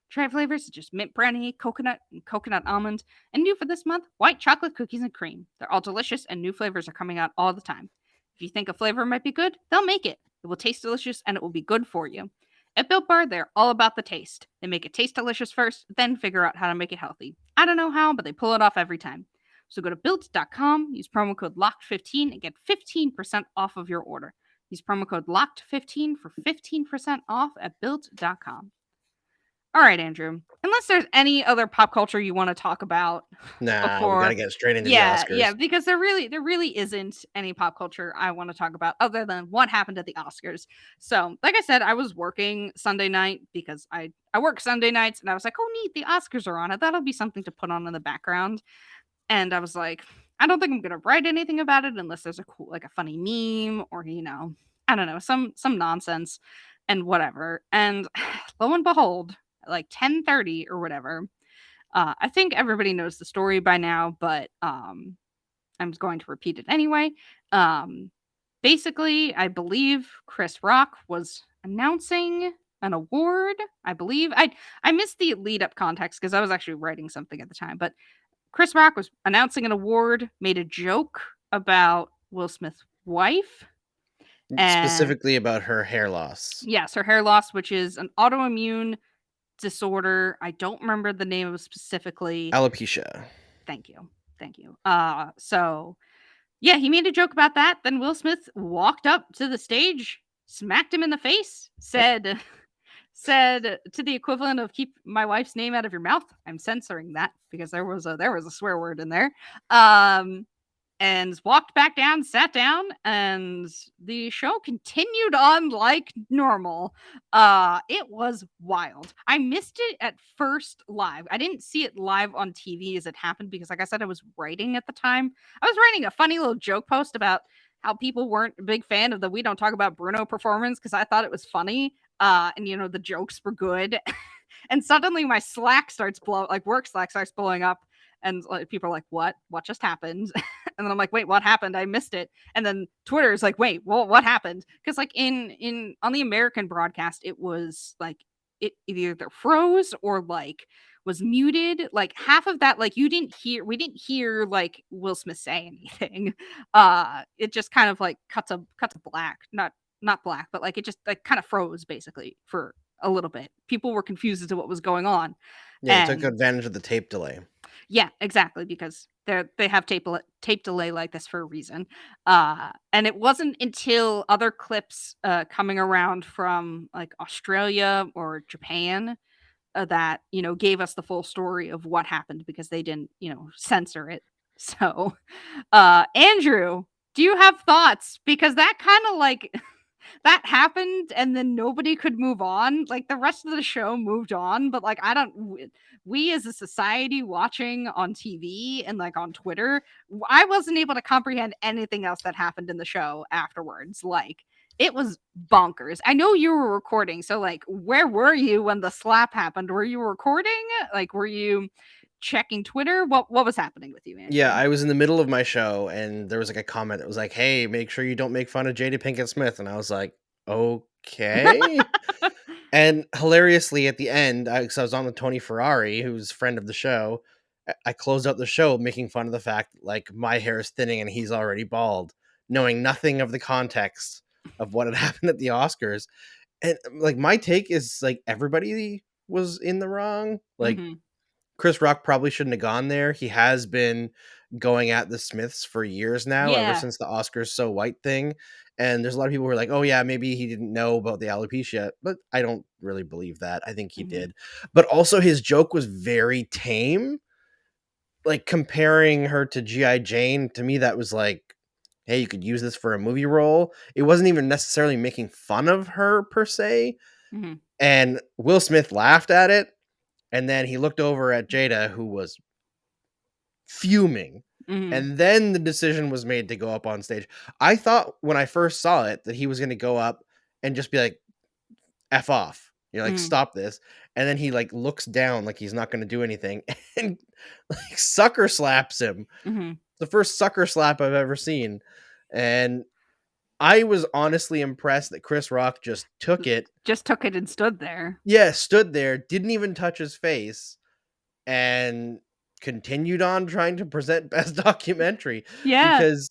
Try flavors such as mint brownie, coconut, and coconut almond, and new for this month, white chocolate cookies and cream. They're all delicious, and new flavors are coming out all the time. If you think a flavor might be good, they'll make it. It will taste delicious, and it will be good for you. At Built Bar, they're all about the taste. They make it taste delicious first, then figure out how to make it healthy. I don't know how, but they pull it off every time. So go to built.com, use promo code LOCKED15, and get 15% off of your order. Use promo code LOCKED15 for 15% off at built.com. All right, Andrew. Unless there's any other pop culture you want to talk about, we gotta get straight into the Oscars. Yeah, because there really isn't any pop culture I want to talk about other than what happened at the Oscars. So, like I said, I was working Sunday night because I work Sunday nights, and I was like, oh, neat, the Oscars are on it. That'll be something to put on in the background. And I was like, I don't think I'm gonna write anything about it unless there's a cool, a funny meme, or I don't know, some nonsense and whatever. And lo and behold, 10:30 or whatever. I think everybody knows the story by now, but I'm going to repeat it anyway. Basically, I believe Chris Rock was announcing an award. I believe I missed the lead up context because I was actually writing something at the time, but Chris Rock was announcing an award, made a joke about Will Smith's wife. Specifically about her hair loss. Yes, her hair loss, which is an autoimmune disorder. I don't remember the name of specifically. Alopecia. Thank you. So yeah, he made a joke about that. Then Will Smith walked up to the stage, smacked him in the face, said to the equivalent of "keep my wife's name out of your mouth." I'm censoring that because there was a swear word in there. And walked back down, sat down, and the show continued on like normal. It was wild. I missed it at first live. I didn't see it live on TV as it happened because, like I said, I was writing at the time. I was writing a funny little joke post about how people weren't a big fan of the "We Don't Talk About Bruno" performance because I thought it was funny. And the jokes were good. And suddenly my Slack starts work Slack starts blowing up. And people are like, what just happened? And then I'm like, wait, what happened? I missed it. And then Twitter is like, wait, well, what happened? Because in on the American broadcast, it was it either froze or was muted. Half of that, we didn't hear Will Smith say anything. It just kind of cut to black, not black, but it just kind of froze basically for a little bit. People were confused as to what was going on. Yeah, it took advantage of the tape delay. Yeah, exactly, because they have tape delay like this for a reason. And it wasn't until other clips coming around from like Australia or Japan that gave us the full story of what happened because they didn't censor it. So, Andrew, do you have thoughts? Because that kind of like that happened and then nobody could move on. Like the rest of the show moved on, but like I don't we as a society watching on TV and like on Twitter, I wasn't able to comprehend anything else that happened in the show afterwards. Like it was bonkers. I know you were recording, so like where were you when the slap happened? Were you recording? Like were you checking Twitter? What was happening with you, Yeah, Andrew? I was in the middle of my show and there was like a comment that was like, "Hey, make sure you don't make fun of Jada Pinkett Smith." And I was like, "Okay." And hilariously at the end, cuz I was on with Tony Ferrari, who's a friend of the show, I closed out the show making fun of the fact that, like, my hair is thinning and he's already bald, knowing nothing of the context of what had happened at the Oscars. And like my take is like everybody was in the wrong. Like Mhm. Chris Rock probably shouldn't have gone there. He has been going at the Smiths for years now, ever Yeah. since the Oscars So White thing. And there's a lot of people who are like, "Oh yeah, maybe he didn't know about the alopecia," but I don't really believe that. I think he Mhm. did. But also his joke was very tame. Like comparing her to GI Jane, to me that was like, "Hey, you could use this for a movie role." It wasn't even necessarily making fun of her per se. Mhm. And Will Smith laughed at it, and then he looked over at Jada, who was fuming. Mhm. And then the decision was made to go up on stage. I thought when I first saw it that he was going to go up and just be like, "F off." Like, Mhm. "Stop this." And then he like looks down like he's not going to do anything and like sucker slaps him. Mhm. The first sucker slap I've ever seen. And I was honestly impressed that Chris Rock just took it. Just took it and stood there. Yeah, stood there, didn't even touch his face, and continued on trying to present best documentary, Yeah. because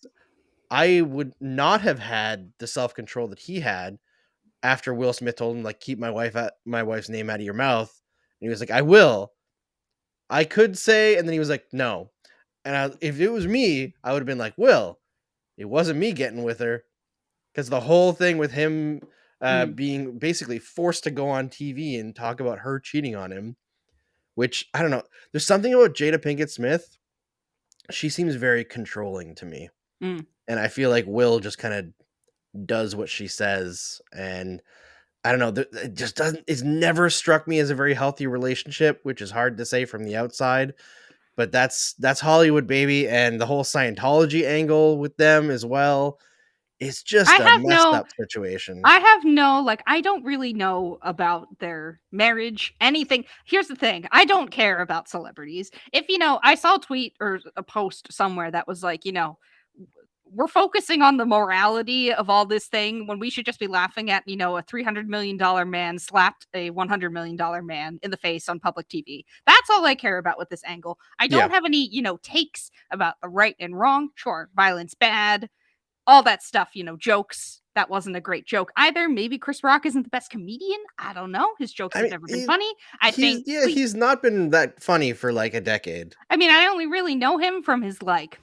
I would not have had the self-control that he had after Will Smith told him, like, "Keep my wife's name out of your mouth." And he was like, "I will." I could say, and then he was like, "No." And if it was me, I would have been like, "Will, it wasn't me getting with her." Because the whole thing with him Mhm. being basically forced to go on TV and talk about her cheating on him, which I don't know. There's something about Jada Pinkett Smith. She seems very controlling to me. Mm. And I feel like Will just kind of does what she says. And I don't know. It just doesn't, it's never struck me as a very healthy relationship, which is hard to say from the outside. But that's Hollywood, baby. And the whole Scientology angle with them as well. It's I just a have messed no up situation. I have no like I don't really know about their marriage, anything. Here's the thing. I don't care about celebrities. If I saw a tweet or a post somewhere that was like, we're focusing on the morality of all this thing when we should just be laughing at, a $300 million man slapped a $100 million man in the face on public TV. That's all I care about with this angle. I Yeah. don't have any, takes about the right and wrong. Sure, violence bad, all that stuff, jokes. That wasn't a great joke either. Maybe Chris Rock isn't the best comedian. I don't know. His jokes I have mean, never been funny. I he's, think, yeah, he's not been that funny for like a decade. I mean, I only really know him from his like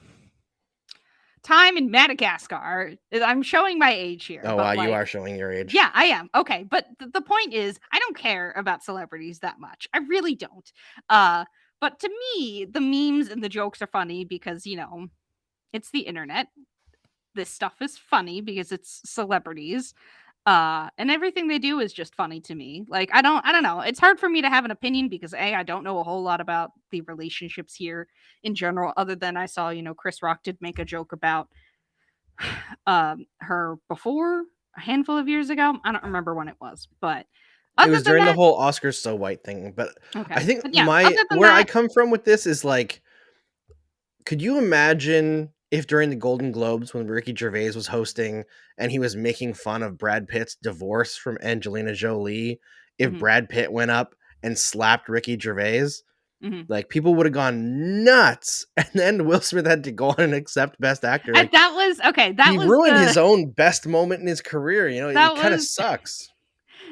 time in Madagascar. I'm showing my age here, Oh, wow, but you like, are showing your age. yeah, I am. Okay. But the point is, I don't care about celebrities that much. I really don't. But to me, the memes and the jokes are funny because, it's the internet. This stuff is funny because it's celebrities. And everything they do is just funny to me. Like I don't know. It's hard for me to have an opinion because I don't know a whole lot about the relationships here in general, other than I saw, Chris Rock did make a joke about her before a handful of years ago. I don't remember when it was, but It other was than during the that, whole Oscars So White thing, but I okay. think But yeah, my other than where I that, come from with this is like, could you imagine if during the Golden Globes when Ricky Gervais was hosting and he was making fun of Brad Pitt's divorce from Angelina Jolie, if mhm, Brad Pitt went up and slapped Ricky Gervais? mhm. Like people would have gone nuts, and then Will Smith had to go on and accept Best Actor. And Like that was okay. he ruined his own best moment in his career. That It kind of was sucks.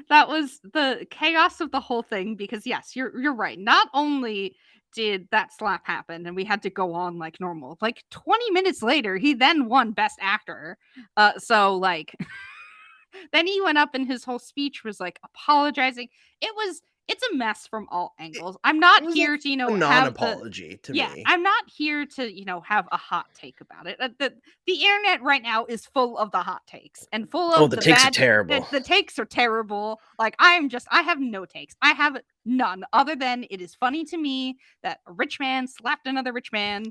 that was the chaos of the whole thing because yes, you're right. Not only did that slap happen and we had to go on like normal. Like 20 minutes later, he then won Best Actor. So like then he went up and his whole speech was like apologizing. It's a mess from all angles. I'm not here to, a non-apology to me. I'm not here to, have a hot take about it. The internet right now is full of the hot takes and full of the takes are terrible. The takes are terrible. Like I have no takes. I have none other than it is funny to me that a rich man slapped another rich man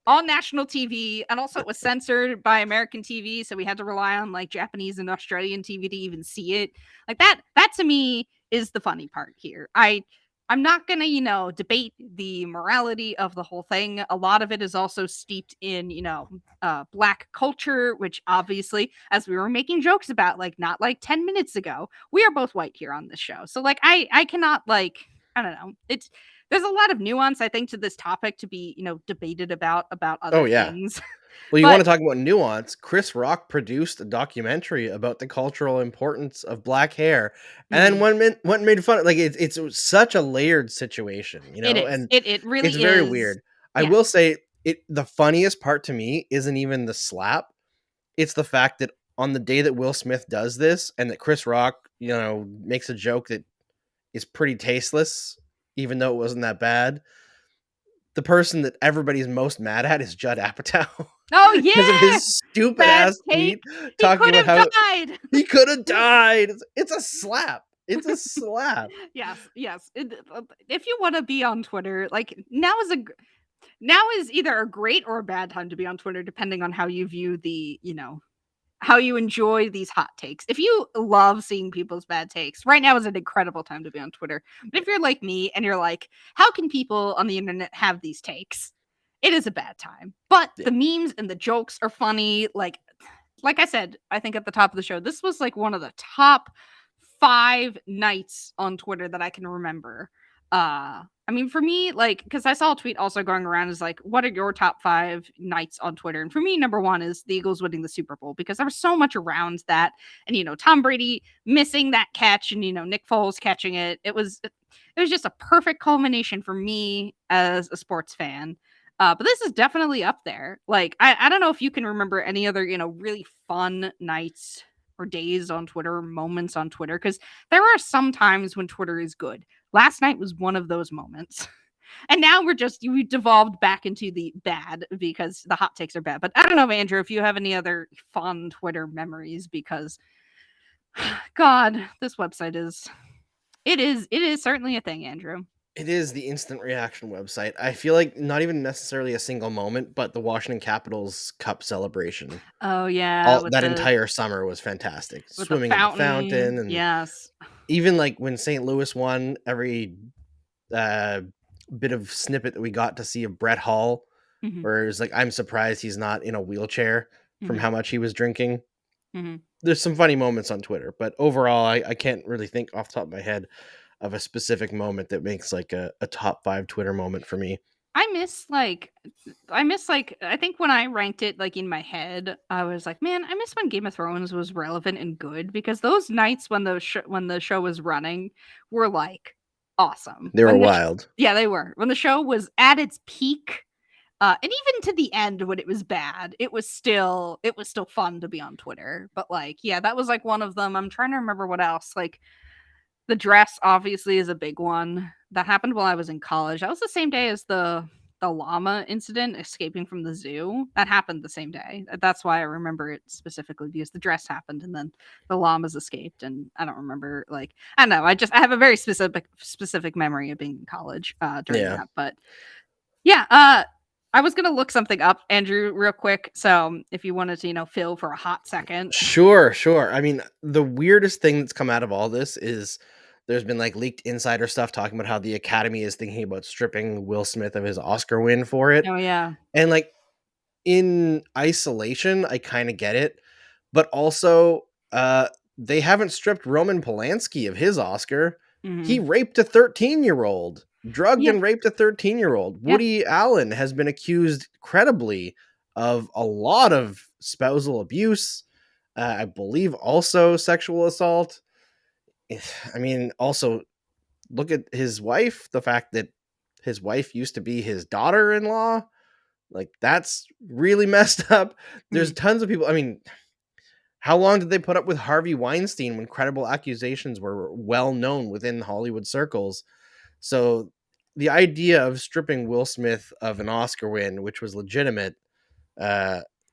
on national TV, and also it was censored by American TV, so we had to rely on like Japanese and Australian TV to even see it. Like that to me is the funny part here. I'm not gonna, debate the morality of the whole thing. A lot of it is also steeped in, Black culture, which obviously, as we were making jokes about, like not like 10 minutes ago, we are both white here on this show. So like I cannot like, I don't know. There's a lot of nuance, I think, to this topic to be, debated about other things. Well, you want to talk about nuance? Chris Rock produced a documentary about the cultural importance of black hair, and then one made fun of like it's such a layered situation, It is. and it really it's is very weird. I will say the funniest part to me isn't even the slap; it's the fact that on the day that Will Smith does this, and that Chris Rock, makes a joke that is pretty tasteless, even though it wasn't that bad. The person that everybody's most mad at is Judd Apatow. Oh yeah, because of his stupid ass tweet talking about how he could have died. It's a slap. It's a slap. Yes. If you want to be on Twitter, like now is either a great or a bad time to be on Twitter, depending on how you view the, how you enjoy these hot takes. If you love seeing people's bad takes, right now is an incredible time to be on Twitter. But if you're like me and you're like, how can people on the internet have these takes? It is a bad time. But the memes and the jokes are funny. Like I said, I think at the top of the show, this was like one of the top 5 nights on Twitter that I can remember. I mean, for me, like, because I saw a tweet also going around is like, what are your top 5 nights on Twitter? And for me, number 1 is the Eagles winning the Super Bowl, because there was so much around that. And, Tom Brady missing that catch and, Nick Foles catching it. It was just a perfect culmination for me as a sports fan. But this is definitely up there. Like, I don't know if you can remember any other, really fun nights or days on Twitter, moments on Twitter, because there are some times when Twitter is good. Last night was one of those moments. And now we devolved back into the bad because the hot takes are bad. But I don't know, Andrew, if you have any other fun Twitter memories, because God, this website it is certainly a thing, Andrew. It is the instant reaction website. I feel like not even necessarily a single moment, but the Washington Capitals Cup celebration. Oh yeah, that entire summer was fantastic. Swimming in the fountain, and yes, even like when St. Louis won, every bit of snippet that we got to see of Brett Hull, where it was like, I'm surprised he's not in a wheelchair from how much he was drinking. There's some funny moments on Twitter, but overall, I can't really think off the top of my head of a specific moment that makes like a top 5 Twitter moment for me. I miss I think when I ranked it like in my head, I was like, man, I miss when Game of Thrones was relevant and good, because those nights when the show was running were like awesome. They were wild. Yeah, they were. When the show was at its peak, and even to the end when it was bad, it was still fun to be on Twitter. But like, yeah, that was like one of them. I'm trying to remember what else. Like, the dress obviously is a big one. That happened while I was in college. That was the same day as the llama incident, escaping from the zoo. That happened the same day. That's why I remember it specifically, because the dress happened and then the llamas escaped. And I don't remember, like, I don't know. I have a very specific memory of being in college during that. But yeah, I was gonna look something up, Andrew, real quick. So if you wanted to, fill for a hot second. Sure. I mean, the weirdest thing that's come out of all this is there's been like leaked insider stuff talking about how the Academy is thinking about stripping Will Smith of his Oscar win for it. Oh yeah. And like, in isolation, I kind of get it, but also they haven't stripped Roman Polanski of his Oscar. He raped a 13-year-old, drugged and raped a 13-year-old. Woody Allen has been accused credibly of a lot of spousal abuse. I believe also sexual assault. I mean, also look at his wife, the fact that his wife used to be his daughter-in-law. Like, that's really messed up. There's tons of people. I mean, how long did they put up with Harvey Weinstein when credible accusations were well known within Hollywood circles? So the idea of stripping Will Smith of an Oscar win, which was legitimate,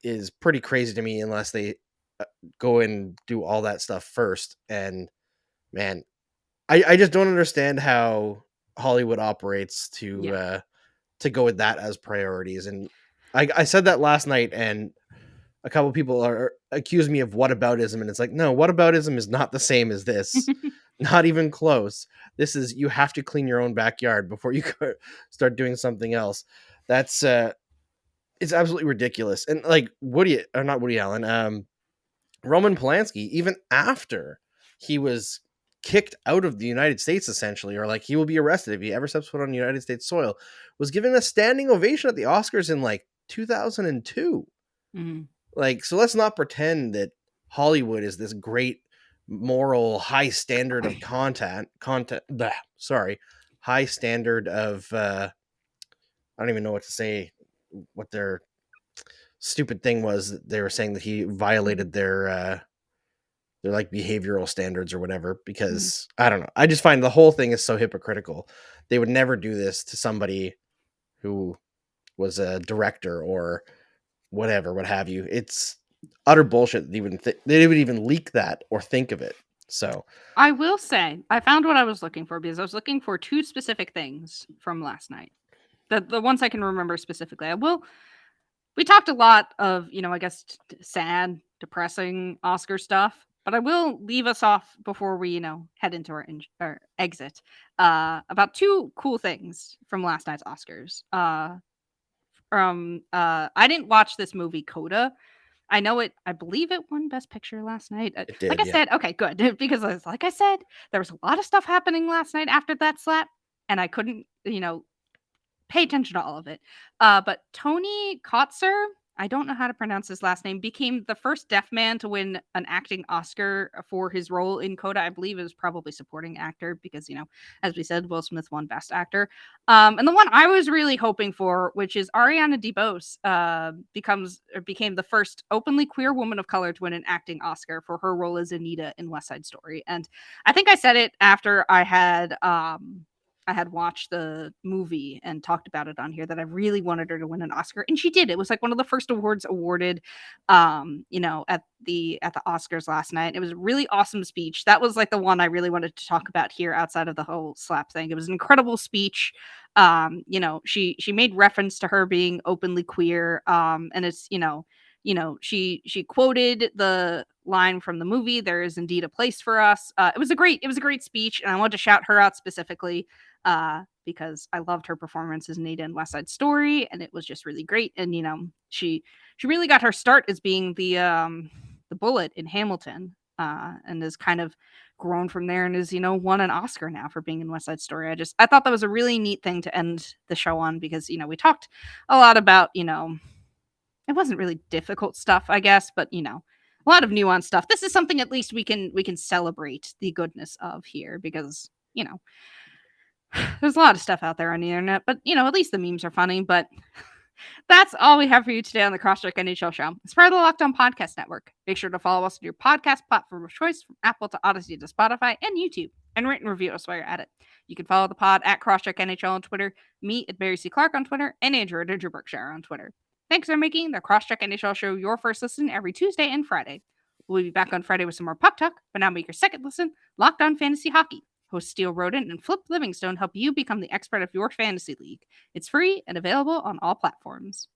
is pretty crazy to me, unless they go and do all that stuff first. And man, I just don't understand how Hollywood operates to go with that as priorities. And I said that last night, and a couple people are accused me of whataboutism, and it's like, no, whataboutism is not the same as this. Not even close. This is, you have to clean your own backyard before you start doing something else. That's it's absolutely ridiculous. And like not Woody Allen, Roman Polanski, even after he was kicked out of the United States, essentially, or like he will be arrested if he ever steps foot on United States soil, was given a standing ovation at the Oscars in like 2002. Like, so let's not pretend that Hollywood is this great moral high standard of high standard of I don't even know what to say, what their stupid thing was. They were saying that he violated their like behavioral standards or whatever, because I don't know. I just find the whole thing is so hypocritical. They would never do this to somebody who was a director or whatever, what have you. It's utter bullshit that they would even leak that or think of it. So I will say I found what I was looking for, because I was looking for two specific things from last night. The ones I can remember specifically. We talked a lot of, I guess, sad, depressing Oscar stuff, but I will leave us off before we, head into our exit, about two cool things from last night's Oscars. I didn't watch this movie, Coda. I know it. I believe it won Best Picture last night. it did, like I said, okay, good, because like I said, there was a lot of stuff happening last night after that slap, and I couldn't, pay attention to all of it. But Tony Kotzer, I don't know how to pronounce his last name, became the first deaf man to win an acting Oscar for his role in Coda. I believe it was probably supporting actor, because, as we said, Will Smith won Best Actor. And the one I was really hoping for, which is Ariana DeBose, became the first openly queer woman of color to win an acting Oscar for her role as Anita in West Side Story. And I think I said it after I had watched the movie and talked about it on here, that I really wanted her to win an Oscar, and she did. It was like one of the first awards awarded, at the Oscars last night. It was a really awesome speech. That was like the one I really wanted to talk about here, outside of the whole slap thing. It was an incredible speech. She made reference to her being openly queer, and it's she quoted the line from the movie, "There is indeed a place for us." It was a great speech, and I wanted to shout her out specifically, because I loved her performance as Nita in West Side Story, and it was just really great. And she really got her start as being the bullet in Hamilton, and has kind of grown from there, and is won an Oscar now for being in West Side Story. I thought that was a really neat thing to end the show on, because we talked a lot about it wasn't really difficult stuff, I guess, but a lot of nuanced stuff. This is something at least we can celebrate the goodness of here, because there's a lot of stuff out there on the internet, but at least the memes are funny. But that's all we have for you today on the Crosscheck NHL show. It's part of the Locked On Podcast Network. Make sure to follow us on your podcast platform of choice, from Apple to Odyssey to Spotify and YouTube, and rate and review us while you're at it. You can follow the pod at Crosscheck NHL on Twitter, me at Barry C. Clarke on Twitter, and Andrew at Andrew Berkshire on Twitter. Thanks for making the Crosscheck NHL show your first listen every Tuesday and Friday. We'll be back on Friday with some more puck talk, but now make your second listen Locked On Fantasy Hockey. Hosts Steele Rodent and Flip Livingstone help you become the expert of your fantasy league. It's free and available on all platforms.